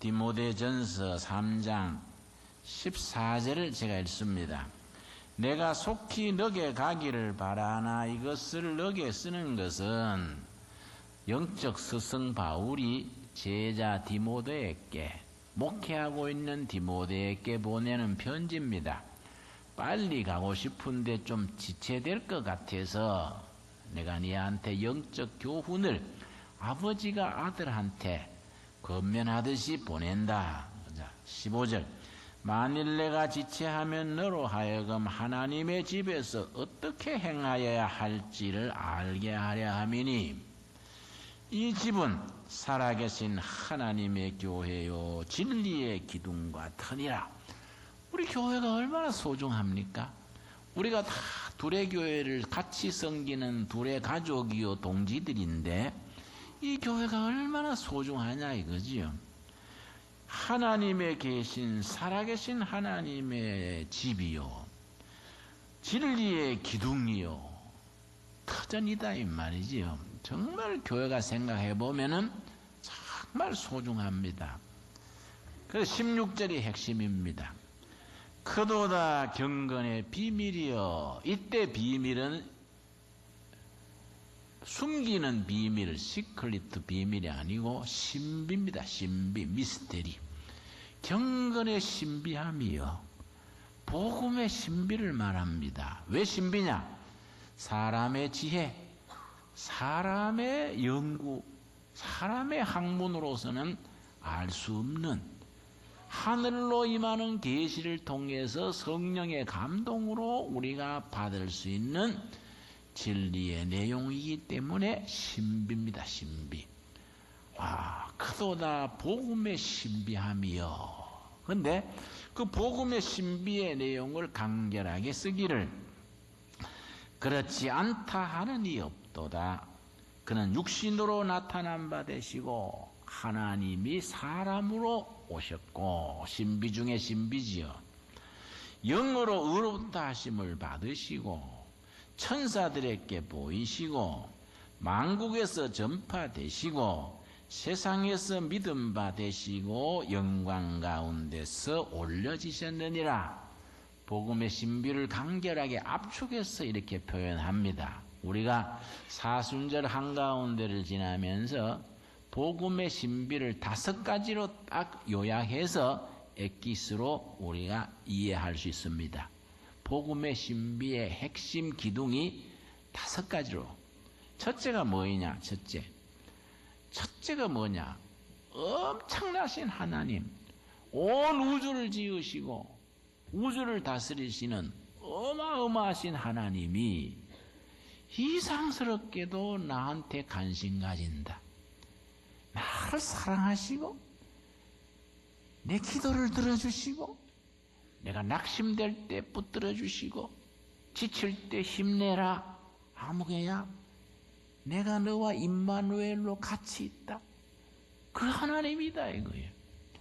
디모데전서 3장 14절을 제가 읽습니다. 내가 속히 너게 가기를 바라나 이것을 너게 쓰는 것은 영적 스승 바울이 제자 디모데에게, 목회하고 있는 디모데에게 보내는 편지입니다. 빨리 가고 싶은데 좀 지체될 것 같아서 내가 네한테 영적 교훈을 아버지가 아들한테 건면하듯이 보낸다. 15절. 만일 내가 지체하면 너로 하여금 하나님의 집에서 어떻게 행하여야 할지를 알게 하려 함이니, 이 집은 살아계신 하나님의 교회요 진리의 기둥과 터니라. 우리 교회가 얼마나 소중합니까? 우리가 다 둘의 교회를 같이 섬기는 둘의 가족이요 동지들인데 이 교회가 얼마나 소중하냐 이거지요. 하나님의 계신 살아계신 하나님의 집이요 진리의 기둥이요 터전이다 이 말이지요. 정말 교회가 생각해 보면은 정말 소중합니다. 그래서 16절이 핵심입니다. 크도다 경건의 비밀이여. 이때 비밀은 숨기는 비밀, 시크릿 비밀이 아니고 신비입니다. 신비, 미스테리. 경건의 신비함이요. 복음의 신비를 말합니다. 왜 신비냐? 사람의 지혜, 사람의 연구, 사람의 학문으로서는 알 수 없는 하늘로 임하는 계시를 통해서 성령의 감동으로 우리가 받을 수 있는 진리의 내용이기 때문에 신비입니다. 신비. 크도다 복음의 신비함이요. 근데 그 복음의 신비의 내용을 간결하게 쓰기를, 그렇지 않다 하는 이 없도다. 그는 육신으로 나타난 바 되시고 하나님이 사람으로 오셨고, 신비 중에 신비지요. 영으로 의롭다 하심을 받으시고 천사들에게 보이시고 만국에서 전파되시고 세상에서 믿음 받으시고 영광 가운데서 올려지셨느니라. 복음의 신비를 간결하게 압축해서 이렇게 표현합니다. 우리가 사순절 한가운데를 지나면서 복음의 신비를 5가지로 딱 요약해서 엑기스로 우리가 이해할 수 있습니다. 복음의 신비의 핵심 기둥이 5가지로. 첫째가 뭐냐? 첫째가 뭐냐? 엄청나신 하나님, 온 우주를 지으시고 우주를 다스리시는 어마어마하신 하나님이 이상스럽게도 나한테 관심 가진다. 나를 사랑하시고 내 기도를 들어주시고 내가 낙심될 때 붙들어 주시고 지칠 때 힘내라. 아무개야, 내가 너와 임마누엘로 같이 있다. 그 하나님이다 이거예요.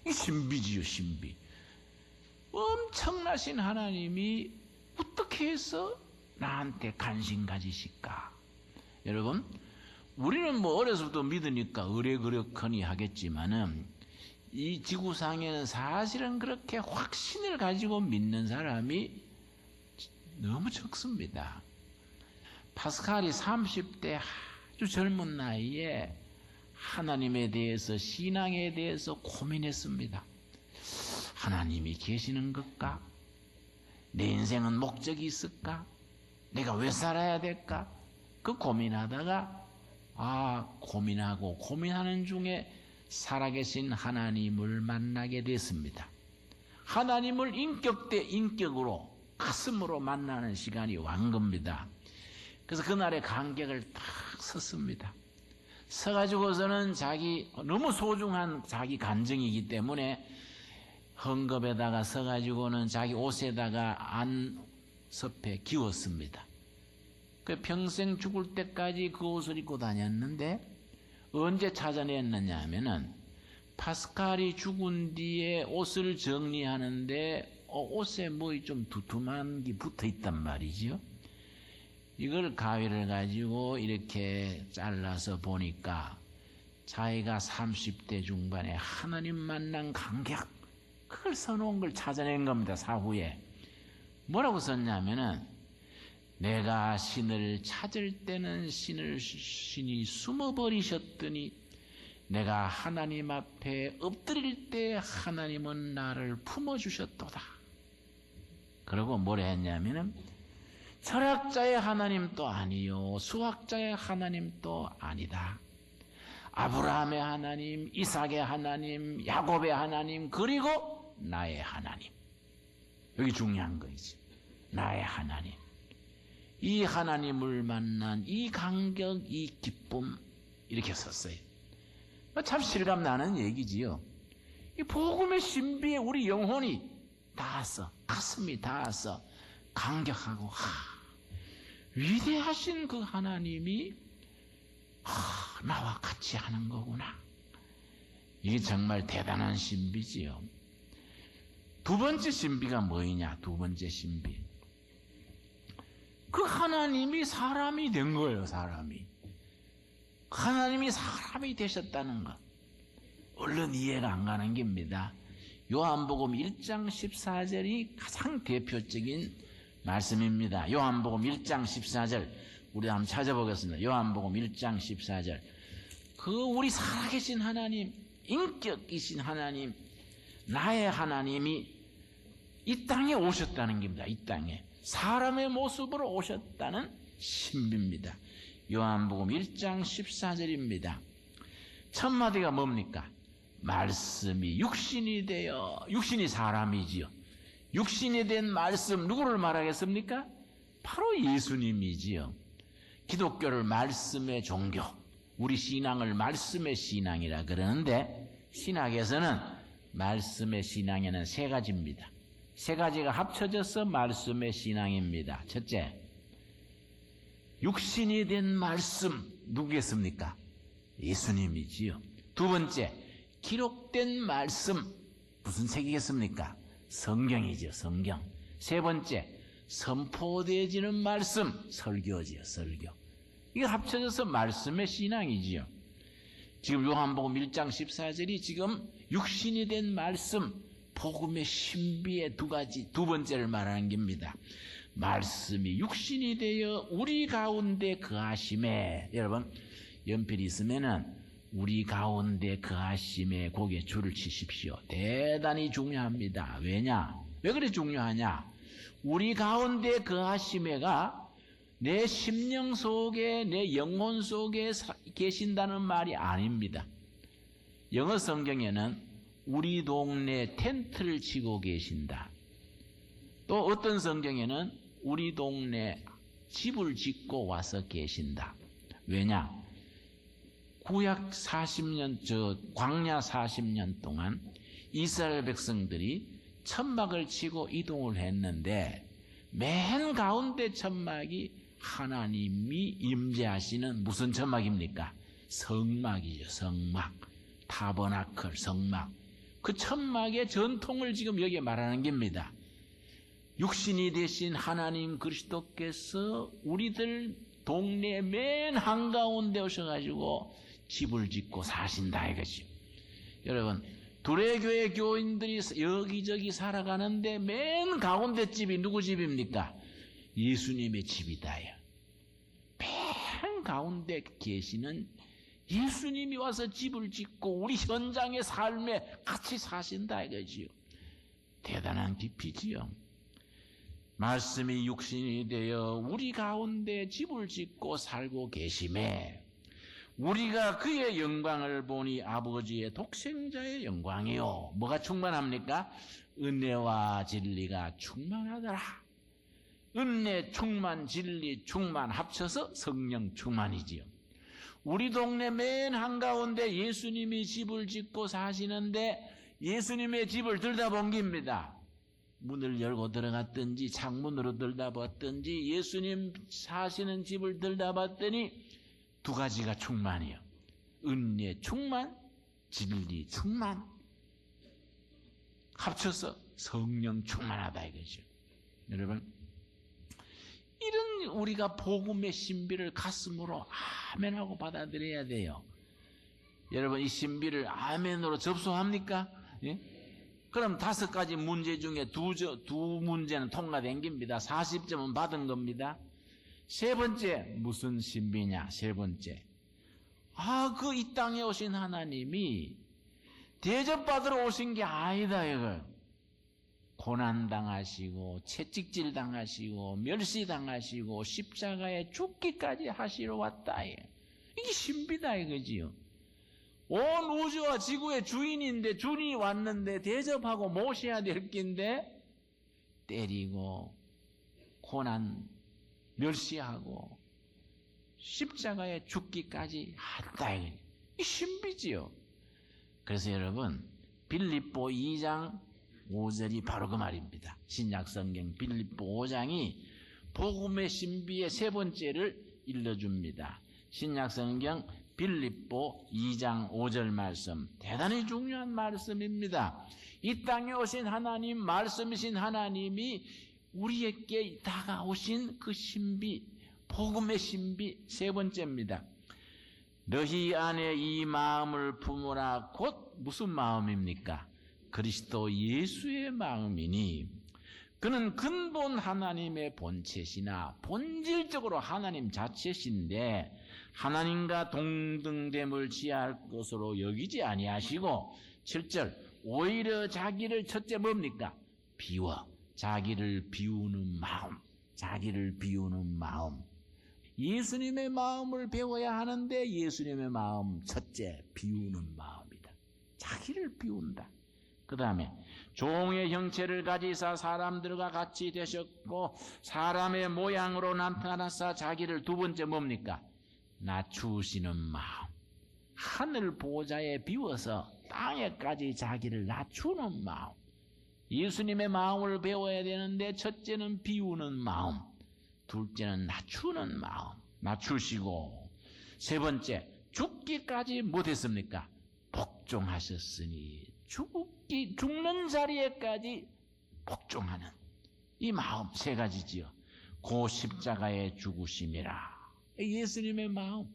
이 신비지요, 신비. 엄청나신 하나님이 어떻게 해서 나한테 관심 가지실까? 여러분, 우리는 뭐 어려서부터 믿으니까 의뢰그럭하니 하겠지만은 이 지구상에는 사실은 그렇게 확신을 가지고 믿는 사람이 너무 적습니다. 파스칼이 30대 아주 젊은 나이에 하나님에 대해서, 신앙에 대해서 고민했습니다. 하나님이 계시는 것까? 내 인생은 목적이 있을까? 내가 왜 살아야 될까? 그 고민하다가 고민하고 고민하는 중에 살아계신 하나님을 만나게 됐습니다. 하나님을 인격 대 인격으로 가슴으로 만나는 시간이 온 겁니다. 그래서 그날의 간격을 딱 섰습니다. 서가지고서는 너무 소중한 자기 간증이기 때문에 헝겊에다가 서가지고는 자기 옷에다가 안섭에 기웠습니다. 그 평생 죽을 때까지 그 옷을 입고 다녔는데 언제 찾아냈느냐 하면은 파스칼이 죽은 뒤에 옷을 정리하는데 옷에 뭐 좀 두툼한 게 붙어 있단 말이죠. 이걸 가위를 가지고 이렇게 잘라서 보니까 자기가 30대 중반에 하나님 만난 감격, 그걸 써놓은 걸 찾아낸 겁니다. 사후에 뭐라고 썼냐면은, 내가 신을 찾을 때는 신이 숨어버리셨더니 내가 하나님 앞에 엎드릴 때 하나님은 나를 품어주셨도다. 그리고 뭐라 했냐면은, 철학자의 하나님도 아니요 수학자의 하나님도 아니다. 아브라함의 하나님, 이삭의 하나님, 야곱의 하나님, 그리고 나의 하나님. 여기 중요한 거이지. 나의 하나님. 이 하나님을 만난 이 감격, 이 기쁨, 이렇게 썼어요. 참 실감 나는 얘기지요. 이 복음의 신비에 우리 영혼이 닿았어. 가슴이 닿았어. 감격하고, 위대하신 그 하나님이 나와 같이 하는 거구나. 이게 정말 대단한 신비지요. 두 번째 신비가 뭐이냐? 두 번째 신비. 그 하나님이 사람이 된 거예요. 사람이. 하나님이 사람이 되셨다는 것. 얼른 이해가 안 가는 겁니다. 요한복음 1장 14절이 가장 대표적인 말씀입니다. 요한복음 1장 14절 우리 한번 찾아보겠습니다. 요한복음 1장 14절. 우리 살아계신 하나님, 인격이신 하나님, 나의 하나님이 이 땅에 오셨다는 겁니다. 이 땅에 사람의 모습으로 오셨다는 신비입니다. 요한복음 1장 14절입니다. 첫 마디가 뭡니까? 말씀이 육신이 되어, 육신이 사람이지요. 육신이 된 말씀, 누구를 말하겠습니까? 바로 예수님이지요. 기독교를 말씀의 종교, 우리 신앙을 말씀의 신앙이라 그러는데, 신학에서는 말씀의 신앙에는 세 가지입니다. 세 가지가 합쳐져서 말씀의 신앙입니다. 첫째, 육신이 된 말씀, 누구겠습니까? 예수님이지요. 두 번째, 기록된 말씀, 무슨 책이겠습니까? 성경이죠. 성경. 세 번째, 선포되어지는 말씀, 설교지요. 설교. 이게 합쳐져서 말씀의 신앙이지요. 지금 요한복음 1장 14절이 지금 육신이 된 말씀, 복음의 신비의 두 번째를 말하는 겁니다. 말씀이 육신이 되어 우리 가운데 거하심에, 여러분 연필이 있으면은 우리 가운데 거하심에 거기에 줄을 치십시오. 대단히 중요합니다. 왜냐? 왜 그래 중요하냐? 우리 가운데 거하심에가 내 심령 속에, 내 영혼 속에 계신다는 말이 아닙니다. 영어 성경에는 우리 동네 텐트를 치고 계신다. 또 어떤 성경에는 우리 동네 집을 짓고 와서 계신다. 왜냐? 구약 40년, 광야 40년 동안 이스라엘 백성들이 천막을 치고 이동을 했는데, 맨 가운데 천막이 하나님이 임재하시는 무슨 천막입니까? 성막이죠. 성막. 타버나클, 성막. 그 천막의 전통을 지금 여기에 말하는 겁니다. 육신이 되신 하나님 그리스도께서 우리들 동네 맨 한가운데 오셔가지고 집을 짓고 사신다 이거지. 여러분, 두레교회 교인들이 여기저기 살아가는데 맨 가운데 집이 누구 집입니까? 예수님의 집이다요. 맨 가운데 계시는 예수님이 와서 집을 짓고 우리 현장의 삶에 같이 사신다 이거지요. 대단한 깊이지요. 말씀이 육신이 되어 우리 가운데 집을 짓고 살고 계심에 우리가 그의 영광을 보니 아버지의 독생자의 영광이요. 뭐가 충만합니까? 은혜와 진리가 충만하더라. 은혜 충만, 진리 충만 합쳐서 성령 충만이지요. 우리 동네 맨 한가운데 예수님이 집을 짓고 사시는데 예수님의 집을 들여다본 겁니다. 문을 열고 들어갔든지 창문으로 들여다봤든지 예수님 사시는 집을 들여다봤더니 두 가지가 충만이요. 은혜 충만, 진리 충만 합쳐서 성령 충만하다 이거죠. 여러분, 이런 우리가 복음의 신비를 가슴으로 아멘하고 받아들여야 돼요. 여러분 이 신비를 아멘으로 접수합니까? 예? 그럼 5가지 문제 중에 두 문제는 통과된 겁니다. 40점은 받은 겁니다. 세 번째 무슨 신비냐? 세 번째, 그 이 땅에 오신 하나님이 대접받으러 오신 게 아니다 이거. 고난당하시고 채찍질 당하시고 멸시당하시고 십자가에 죽기까지 하시러 왔다. 이게 신비다 이거지요. 온 우주와 지구의 주인인데 주인이 왔는데 대접하고 모셔야 될 낀데 때리고 고난 멸시하고 십자가에 죽기까지 했다. 이 신비지요. 그래서 여러분 빌립보 2장 5절이 바로 그 말입니다. 신약성경 빌립보 5장이 복음의 신비의 세 번째를 일러줍니다. 신약성경 빌립보 2장 5절 말씀, 대단히 중요한 말씀입니다. 이 땅에 오신 하나님, 말씀이신 하나님이 우리에게 다가오신 그 신비, 복음의 신비 세 번째입니다. 너희 안에 이 마음을 품으라. 곧 무슨 마음입니까? 그리스도 예수의 마음이니 그는 근본 하나님의 본체시나 본질적으로 하나님 자체신데 하나님과 동등됨을 취할 것으로 여기지 아니하시고 7절 오히려 자기를 첫째 뭡니까? 비워 자기를 비우는 마음, 자기를 비우는 마음. 예수님의 마음을 배워야 하는데 예수님의 마음 첫째 비우는 마음이다. 자기를 비운다. 그 다음에 종의 형체를 가지사 사람들과 같이 되셨고 사람의 모양으로 나타나사 자기를 두 번째 뭡니까? 낮추시는 마음. 하늘 보좌에 비워서 땅에까지 자기를 낮추는 마음. 예수님의 마음을 배워야 되는데 첫째는 비우는 마음, 둘째는 낮추는 마음. 낮추시고 세 번째 죽기까지 못했습니까? 복종하셨으니 죽는 자리에까지 복종하는 이 마음 세 가지지요. 고 십자가에 죽으심이라. 예수님의 마음,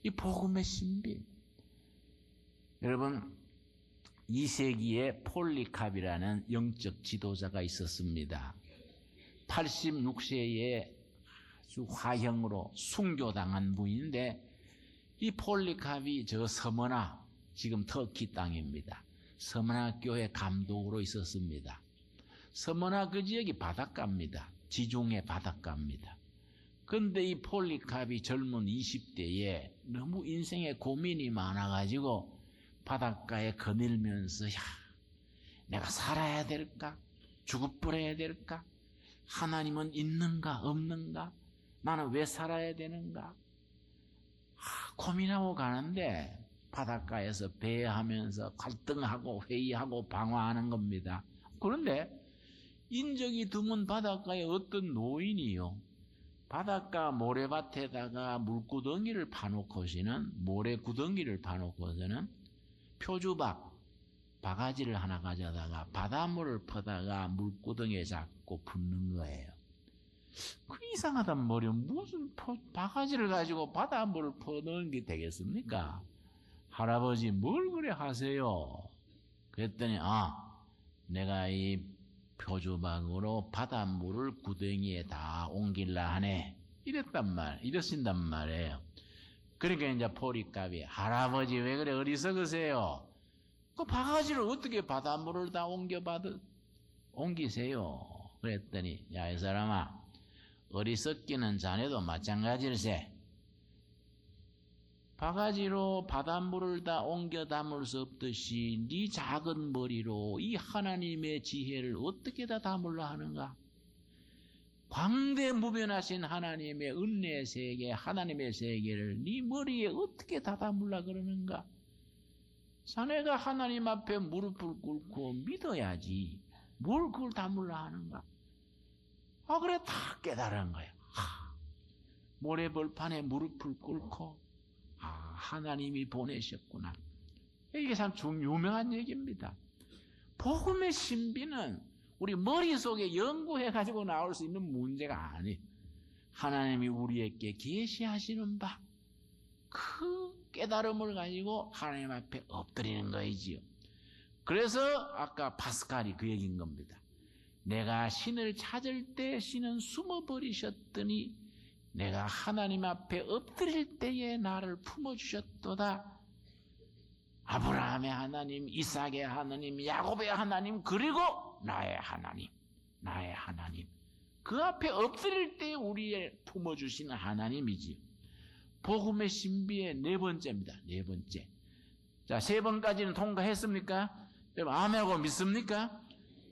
이 복음의 신비. 여러분 2세기에 폴리캅이라는 영적 지도자가 있었습니다. 86세에 아주 화형으로 순교당한 분인데 이 폴리캅이 저 서머나, 지금 터키 땅입니다. 서머나 교회 감독으로 있었습니다. 서머나 그 지역이 바닷가입니다. 지중해 바닷가입니다. 그런데 이 폴리캅이 젊은 20대에 너무 인생에 고민이 많아가지고 바닷가에 거닐면서 내가 살아야 될까? 죽어버려야 될까? 하나님은 있는가 없는가? 나는 왜 살아야 되는가? 고민하고 가는데 바닷가에서 배회하면서 갈등하고 회의하고 방황하는 겁니다. 그런데 인적이 드문 바닷가에 어떤 노인이요, 바닷가 모래밭에다가 물구덩이를 파놓고서는, 모래구덩이를 파놓고서는 표주박 바가지를 하나 가져다가 바닷물을 퍼다가 물구덩이에 잡고 붓는 거예요. 그 이상하단 말이에요. 무슨 바가지를 가지고 바닷물을 퍼넣은 게 되겠습니까? 할아버지 뭘 그래 하세요? 그랬더니 내가 이 표주박으로 바닷물을 구덩이에 다 옮길라 하네. 이러신단 말이에요. 그러니까 이제 폴리캅이 할아버지 왜 그래 어리석으세요? 그 바가지를 어떻게 바닷물을 다 옮기세요? 그랬더니 야 이 사람아, 어리석기는 자네도 마찬가지일세. 바가지로 바닷물을 다 옮겨 담을 수 없듯이 네 작은 머리로 이 하나님의 지혜를 어떻게 다 담으려 하는가? 광대무변하신 하나님의 은혜의 세계, 하나님의 세계를 네 머리에 어떻게 다 담으려 그러는가? 자네가 하나님 앞에 무릎을 꿇고 믿어야지 뭘 그걸 담으려 하는가? 그래 다 깨달은 거야. 모래벌판에 무릎을 꿇고 하나님이 보내셨구나. 이게 참 유명한 얘기입니다. 복음의 신비는 우리 머릿속에 연구해가지고 나올 수 있는 문제가 아니에요. 하나님이 우리에게 계시하시는 바, 그 깨달음을 가지고 하나님 앞에 엎드리는 거이지요. 그래서 아까 파스칼이 그 얘기인 겁니다. 내가 신을 찾을 때 신은 숨어버리셨더니 내가 하나님 앞에 엎드릴 때에 나를 품어주셨도다. 아브라함의 하나님, 이삭의 하나님, 야곱의 하나님, 그리고 나의 하나님, 나의 하나님. 그 앞에 엎드릴 때 우리의 품어주시는 하나님이지요. 복음의 신비의 네 번째입니다. 네 번째. 자, 세 번까지는 통과했습니까? 여러분, 아멘하고 믿습니까?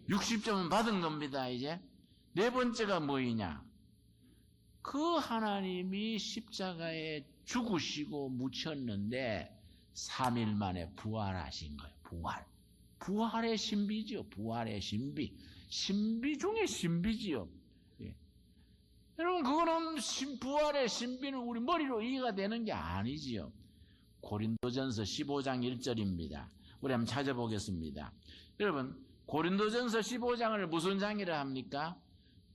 60점은 받은 겁니다, 이제. 네 번째가 뭐이냐? 그 하나님이 십자가에 죽으시고 묻혔는데 3일 만에 부활하신 거예요. 부활. 부활의 신비지요. 부활의 신비. 신비 중에 신비지요. 예. 여러분, 그거는 부활의 신비는 우리 머리로 이해가 되는 게 아니지요. 고린도전서 15장 1절입니다. 우리 한번 찾아보겠습니다. 여러분, 고린도전서 15장을 무슨 장이라 합니까?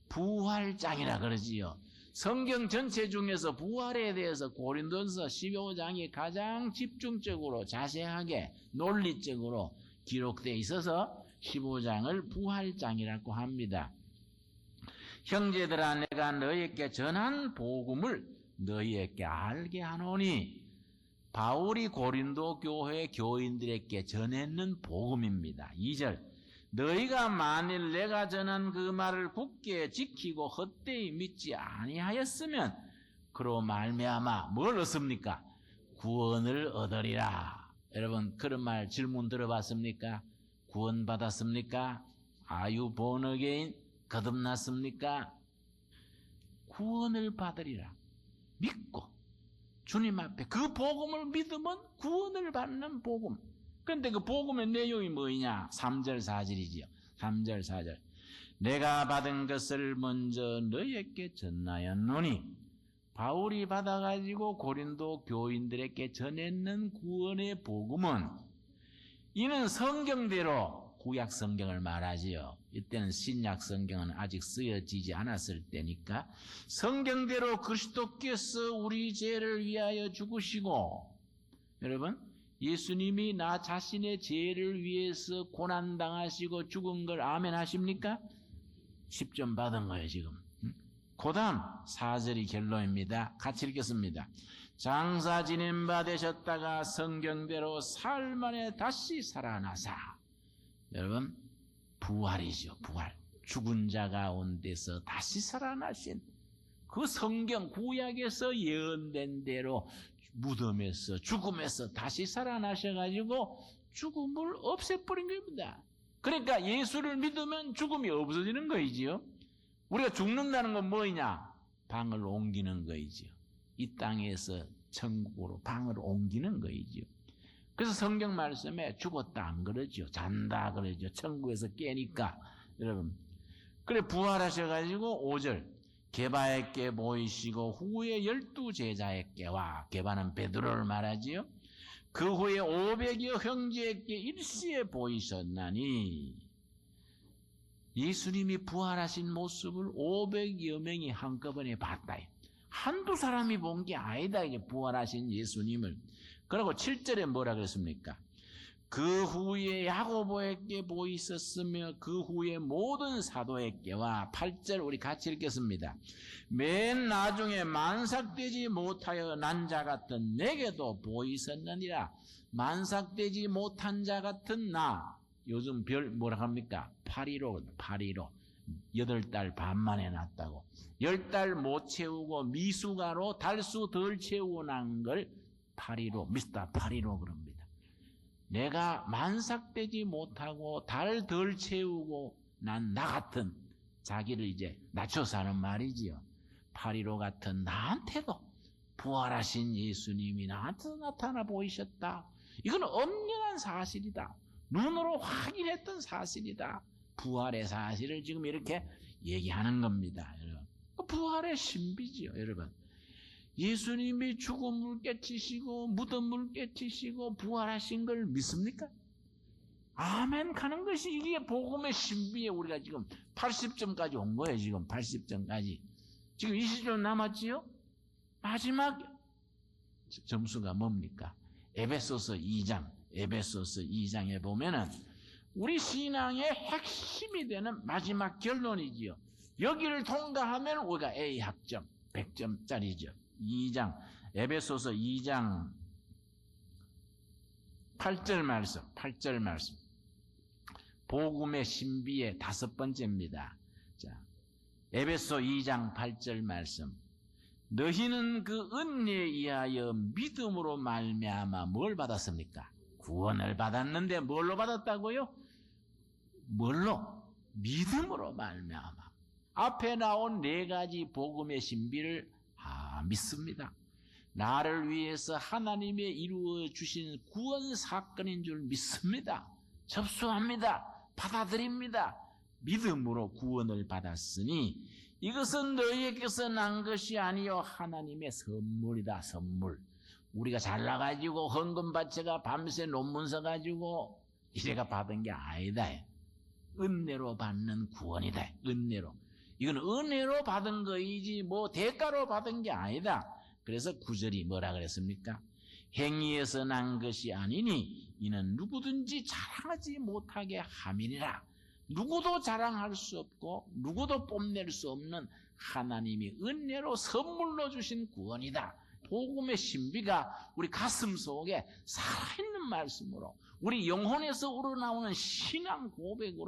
부활장이라 그러지요. 성경 전체 중에서 부활에 대해서 고린도전서 15장이 가장 집중적으로 자세하게 논리적으로 기록되어 있어서 15장을 부활장이라고 합니다. 형제들아, 내가 너희에게 전한 복음을 너희에게 알게 하노니, 바울이 고린도 교회 교인들에게 전했는 복음입니다. 2절, 너희가 만일 내가 전한 그 말을 굳게 지키고 헛되이 믿지 아니하였으면 그로 말미암아 뭘 얻습니까? 구원을 얻으리라. 여러분, 그런 말 질문 들어봤습니까? 구원 받았습니까? Are you born again? 거듭났습니까? 구원을 받으리라. 믿고 주님 앞에 그 복음을 믿으면 구원을 받는 복음. 그런데 그 복음의 내용이 뭐냐? 3절 4절이지요. 3절 4절. 내가 받은 것을 먼저 너희에게 전하였노니, 바울이 받아가지고 고린도 교인들에게 전했는 구원의 복음은, 이는 성경대로, 구약 성경을 말하지요. 이때는 신약 성경은 아직 쓰여지지 않았을 때니까 성경대로 그리스도께서 우리 죄를 위하여 죽으시고, 여러분, 예수님이 나 자신의 죄를 위해서 고난당하시고 죽은 걸 아멘 하십니까? 10점 받은 거예요, 지금. 그 다음 4절이 결론입니다. 같이 읽겠습니다. 장사 지낸 바 되셨다가 성경대로 사흘 만에 다시 살아나사. 여러분, 부활이죠, 부활. 죽은 자 가운데서 다시 살아나신 그 성경 구약에서 예언된 대로 무덤에서, 죽음에서 다시 살아나셔가지고 죽음을 없애버린 겁니다. 그러니까 예수를 믿으면 죽음이 없어지는 거이지요. 우리가 죽는다는 건 뭐이냐? 방을 옮기는 거이지요. 이 땅에서 천국으로 방을 옮기는 거이지요. 그래서 성경 말씀에 죽었다 안 그러죠. 잔다 그러죠. 천국에서 깨니까. 여러분, 그래 부활하셔가지고 5절 게바에게 보이시고 후에 12제자에게와, 게바는 베드로를 말하지요. 그 후에 500여 형제에게 일시에 보이셨나니, 예수님이 부활하신 모습을 500여 명이 한꺼번에 봤다. 한두 사람이 본 게 아니다, 이제 부활하신 예수님을. 그리고 7절에 뭐라 그랬습니까? 그 후에 야고보에게 보이셨으며 그 후에 모든 사도에게와, 8절 우리 같이 읽겠습니다. 맨 나중에 만삭되지 못하여 난 자 같은 내게도 보이셨느니라. 만삭되지 못한 자 같은 나, 요즘 별 뭐라 합니까? 8.15, 8.15 8달 만에 났다고. 10달 못 채우고 미숙아로 달수 덜 채우고 난 걸 8.15, 미스터 8.15 그럽니다. 내가 만삭되지 못하고 달 덜 채우고 난 나 같은, 자기를 이제 낮춰서 하는 말이지요. 8.15 같은 나한테도 부활하신 예수님이 나한테도 나타나 보이셨다. 이건 엄연한 사실이다. 눈으로 확인했던 사실이다. 부활의 사실을 지금 이렇게 얘기하는 겁니다. 여러분, 부활의 신비지요, 여러분. 예수님이 죽음을 깨치시고 무덤을 깨치시고 부활하신 걸 믿습니까? 아멘 가는 것이 이게 복음의 신비에 우리가 지금 80점까지 온 거예요. 지금 80점까지. 지금 20점 남았지요? 마지막 점수가 뭡니까? 에베소서 2장에 보면은 우리 신앙의 핵심이 되는 마지막 결론이지요. 여기를 통과하면 우리가 A 학점 100점짜리죠. 에베소서 2장 8절 말씀. 복음의 신비의 5번째입니다. 자, 에베소 2장 8절 말씀. 너희는 그 은혜에 의하여 믿음으로 말미암아 뭘 받았습니까? 구원을 받았는데 뭘로 받았다고요? 뭘로? 믿음으로 말미암아. 앞에 나온 4가지 복음의 신비를 믿습니다. 나를 위해서 하나님의 이루어 주신 구원 사건인 줄 믿습니다. 접수합니다. 받아들입니다. 믿음으로 구원을 받았으니 이것은 너희에게서 난 것이 아니요 하나님의 선물이다. 선물. 우리가 잘나가지고 헌금 바쳐가 밤새 논문 써가지고 이래가 받은 게 아니다. 은혜로 받는 구원이다. 은혜로. 이건 은혜로 받은 거이지 뭐 대가로 받은 게 아니다. 그래서 9절이 뭐라 그랬습니까? 행위에서 난 것이 아니니 이는 누구든지 자랑하지 못하게 함이니라. 누구도 자랑할 수 없고 누구도 뽐낼 수 없는 하나님이 은혜로 선물로 주신 구원이다. 복음의 신비가 우리 가슴 속에 살아있는 말씀으로 우리 영혼에서 우러나오는 신앙 고백으로